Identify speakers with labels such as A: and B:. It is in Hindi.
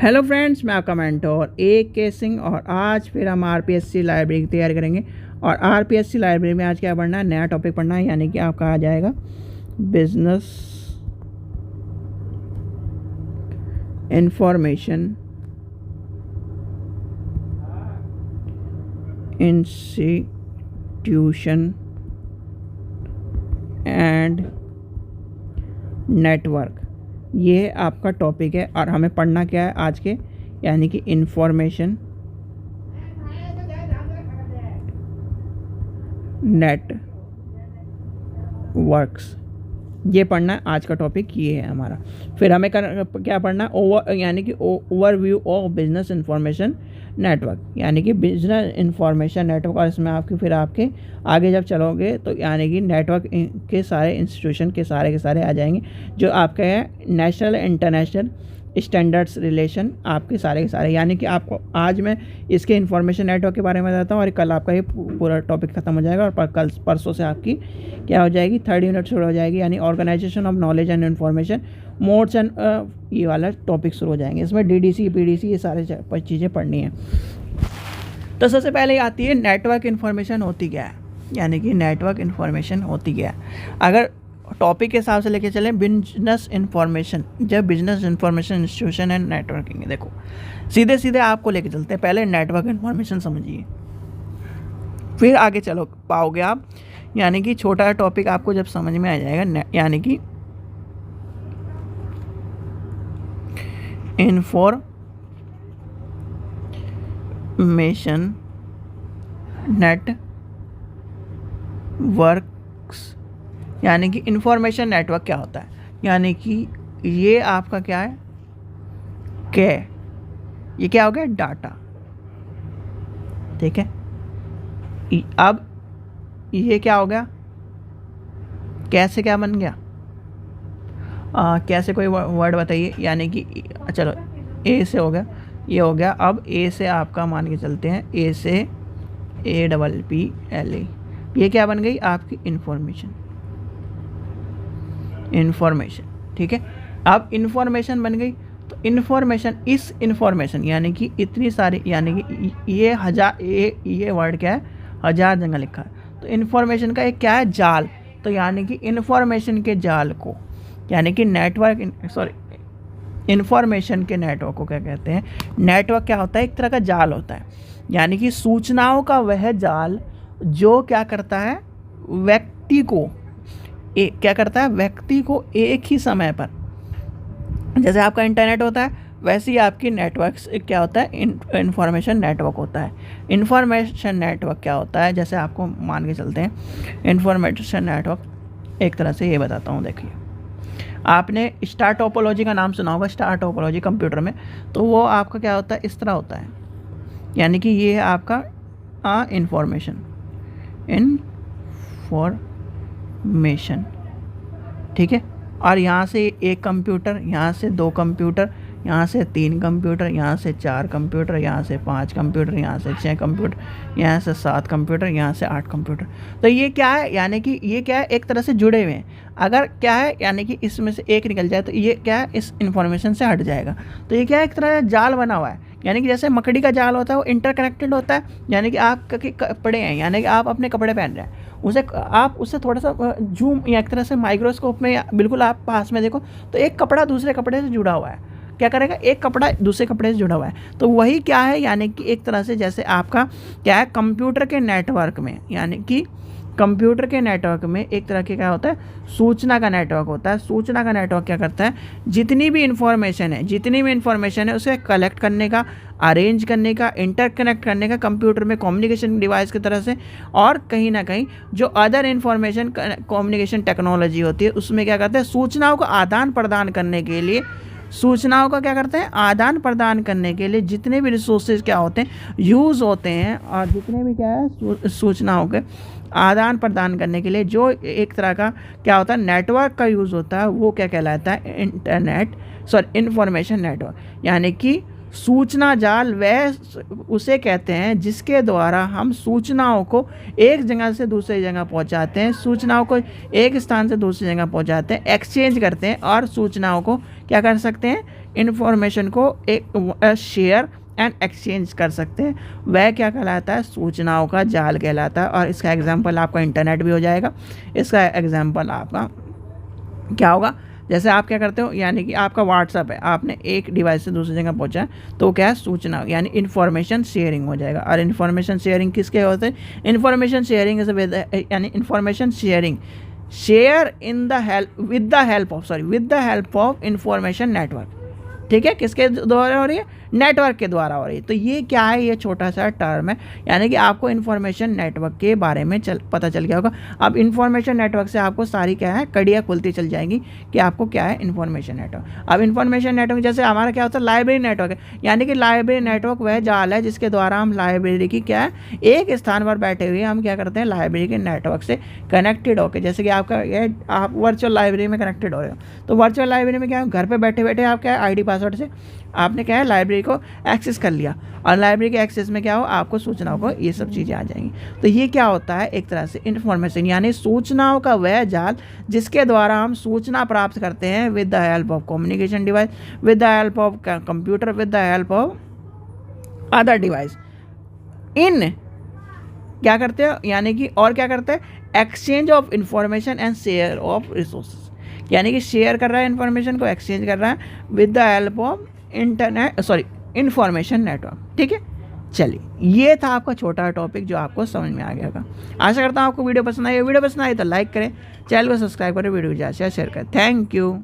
A: हेलो फ्रेंड्स, मैं आपका मेंटोर के सिंह और आज फिर हम आरपीएससी लाइब्रेरी की तैयारी करेंगे। और आरपीएससी लाइब्रेरी में आज क्या पढ़ना है, नया टॉपिक पढ़ना है, यानी कि आपका आ जाएगा business information institution and network. ये आपका टॉपिक है और हमें पढ़ना क्या है आज के, यानी कि इंफॉर्मेशन नेटवर्क्स। ये पढ़ना है आज का टॉपिक, ये है हमारा। फिर हमें क्या पढ़ना है, यानी कि overview of business information network, यानी कि बिजनेस इंफॉर्मेशन नेटवर्क। और इसमें फिर आपके आगे जब चलोगे तो यानी कि नेटवर्क के सारे इंस्टीट्यूशन के सारे आ जाएंगे, जो आपके हैं नेशनल इंटरनेशनल स्टैंडर्ड्स रिलेशन, आपके सारे के सारे। यानी कि आपको आज मैं इसके इंफॉर्मेशन नेटवर्क के बारे में बताता हूँ और कल आपका ये पूरा टॉपिक ख़त्म हो जाएगा। और कल परसों से आपकी क्या हो जाएगी, 3rd यूनिट शुरू हो जाएगी, यानी organisation of knowledge and information modes and ये वाला टॉपिक शुरू हो जाएंगे। इसमें डीडीसी पीडीसी ये सारे चीज़ें पढ़नी है। तो सबसे पहले आती है नेटवर्क इन्फॉर्मेशन होती क्या है, यानी कि नेटवर्क इन्फॉर्मेशन होती क्या है। अगर टॉपिक के हिसाब से लेके चलें, बिजनेस इंफॉर्मेशन, जब business information institution and networking, देखो सीधे सीधे आपको लेके चलते हैं। पहले नेटवर्क इंफॉर्मेशन समझिए, फिर आगे चलो पाओगे आप, यानी कि छोटा टॉपिक आपको जब समझ में आ जाएगा, यानी कि इंफॉर्मेशन नेटवर्क्स। यानी कि इंफॉर्मेशन नेटवर्क क्या होता है, यानी कि ये आपका क्या है, ये क्या हो गया, डाटा। ठीक है, अब ये क्या हो गया, कैसे क्या बन गया, कैसे कोई वर्ड बताइए। यानी कि चलो ए से हो गया, ये हो गया। अब ए से आपका मान के चलते हैं, ए से APPLA, ये क्या बन गई आपकी इंफॉर्मेशन। ठीक है, अब इंफॉर्मेशन बन गई तो इंफॉर्मेशन, इस इंफॉर्मेशन यानी कि इतनी सारी, यानी कि ये वर्ड क्या है, 1000 जगह लिखा है। तो इंफॉर्मेशन का एक क्या है, जाल। तो यानी कि इंफॉर्मेशन के जाल को, यानी कि इंफॉर्मेशन के नेटवर्क को क्या कहते हैं, नेटवर्क क्या होता है, एक तरह का जाल होता है। यानी कि सूचनाओं का वह जाल जो क्या करता है, व्यक्ति को क्या करता है, व्यक्ति को एक ही समय पर, जैसे आपका इंटरनेट होता है वैसे ही आपकी नेटवर्क क्या होता है, इंफॉर्मेशन नेटवर्क होता है। इंफॉर्मेशन नेटवर्क क्या होता है, जैसे आपको मान के चलते हैं, इंफॉर्मेशन नेटवर्क एक तरह से ये बताता हूँ। देखिए, आपने स्टार टोपोलॉजी का नाम सुना होगा, स्टार टोपोलॉजी कंप्यूटर में, तो वो आपका क्या होता है, इस तरह होता है। यानी कि ये है आपका इंफॉर्मेशन, ठीक है। और यहाँ से एक कंप्यूटर, यहाँ से 2 कंप्यूटर, यहाँ से 3 कंप्यूटर, यहाँ से 4 कंप्यूटर, यहाँ से 5 कंप्यूटर, यहाँ से 6 कंप्यूटर, यहाँ से 7 कंप्यूटर, यहाँ से 8 कंप्यूटर। तो ये क्या है, यानी कि ये क्या है, एक तरह से जुड़े हुए हैं। अगर क्या है, यानी कि इसमें से एक निकल जाए तो ये क्या है, इस इंफॉर्मेशन से हट जाएगा। तो ये क्या है, एक तरह का जाल बना हुआ है। यानी कि जैसे मकड़ी का जाल होता है वो इंटरकनेक्टेड होता है। यानी कि आप कपड़े हैं, यानी कि आप अपने कपड़े पहन रहे हैं, आप उससे थोड़ा सा जूम या एक तरह से माइक्रोस्कोप में या बिल्कुल आप पास में देखो तो एक कपड़ा दूसरे कपड़े से जुड़ा हुआ है। क्या करेगा, एक कपड़ा दूसरे कपड़े से जुड़ा हुआ है। तो वही क्या है, यानी कि एक तरह से जैसे आपका क्या है, कंप्यूटर के नेटवर्क में, यानी कि कंप्यूटर के नेटवर्क में एक तरह के क्या होता है, सूचना का नेटवर्क होता है। सूचना का नेटवर्क क्या करता है, जितनी भी इंफॉर्मेशन है उसे कलेक्ट करने का, अरेंज करने का, इंटरकनेक्ट करने का कंप्यूटर में कम्युनिकेशन डिवाइस की तरह से। और कहीं ना कहीं जो अदर इंफॉर्मेशन कम्युनिकेशन टेक्नोलॉजी होती है उसमें क्या करते हैं, सूचनाओं का आदान प्रदान करने के लिए, सूचनाओं का क्या करते हैं, आदान प्रदान करने के लिए जितने भी रिसोर्सेज क्या होते हैं, यूज़ होते हैं, और जितने भी क्या है सूचनाओं के आदान प्रदान करने के लिए जो एक तरह का क्या होता है, नेटवर्क का यूज़ होता है, वो क्या कहलाता है, इंफॉर्मेशन नेटवर्क। यानी कि सूचना जाल वह उसे कहते हैं जिसके द्वारा हम सूचनाओं को एक जगह से दूसरी जगह पहुंचाते हैं, सूचनाओं को एक स्थान से दूसरी जगह पहुंचाते हैं, एक्सचेंज करते हैं और सूचनाओं को क्या कर सकते हैं, इंफॉर्मेशन को एक शेयर एंड एक्सचेंज कर सकते हैं, वह क्या कहलाता है, सूचनाओं का जाल कहलाता है। और इसका एग्जाम्पल आपका इंटरनेट भी हो जाएगा। इसका एग्जाम्पल आपका क्या होगा, जैसे आप क्या करते हो, यानी कि आपका व्हाट्सअप है, आपने एक डिवाइस से दूसरी जगह पहुंचा है, तो क्या है, सूचना यानी इन्फॉर्मेशन शेयरिंग हो जाएगा। और इन्फॉर्मेशन शेयरिंग किसके होते हैं, इन्फॉर्मेशन शेयरिंग इज यानी information sharing share in the help with the help of information network. ठीक है, किसके द्वारा हो रही है, नेटवर्क के द्वारा हो रही है। तो ये क्या है, ये छोटा सा टर्म है, यानी कि आपको इन्फॉर्मेशन नेटवर्क के बारे में पता चल गया होगा। अब इन्फॉर्मेशन नेटवर्क से आपको सारी क्या है, कड़ियाँ खुलती चल जाएंगी कि आपको क्या है इन्फॉर्मेशन नेटवर्क। अब इन्फॉर्मेशन नेटवर्क जैसे हमारा क्या होता है, लाइब्रेरी नेटवर्क है, यानी कि लाइब्रेरी नेटवर्क वह जाल है जिसके द्वारा हम लाइब्रेरी की क्या है, एक स्थान पर बैठे हुए हम क्या करते हैं, लाइब्रेरी के नेटवर्क से कनेक्टेड होकर, जैसे कि आपका ये आप वर्चुअल लाइब्रेरी में कनेक्टेड हो रहे हो, तो वर्चुअल लाइब्रेरी में क्या है, घर पर बैठे बैठे आप क्या है, ID पासवर्ड से आपने क्या है, लाइब्रेरी को एक्सेस कर लिया। और लाइब्रेरी के एक्सेस में क्या हो, आपको सूचनाओं को ये सब चीज़ें आ जाएंगी। तो ये क्या होता है, एक तरह से इन्फॉर्मेशन यानी सूचनाओं का वह जाल जिसके द्वारा हम सूचना प्राप्त करते हैं with the help of communication device, with the help of computer, with the help of other device. इन क्या करते हैं, यानी कि और क्या करते हैं, exchange of information and share of resources, यानी कि शेयर कर रहा है इन्फॉर्मेशन को, एक्सचेंज कर रहा है with the help of information network. ठीक है, चलिए ये था आपका छोटा टॉपिक जो आपको समझ में आ गया होगा। आशा करता हूँ आपको वीडियो पसंद आई। वीडियो पसंद आई तो लाइक करें, चैनल को सब्सक्राइब करें, वीडियो को ज़्यादा से शेयर करें। Thank you.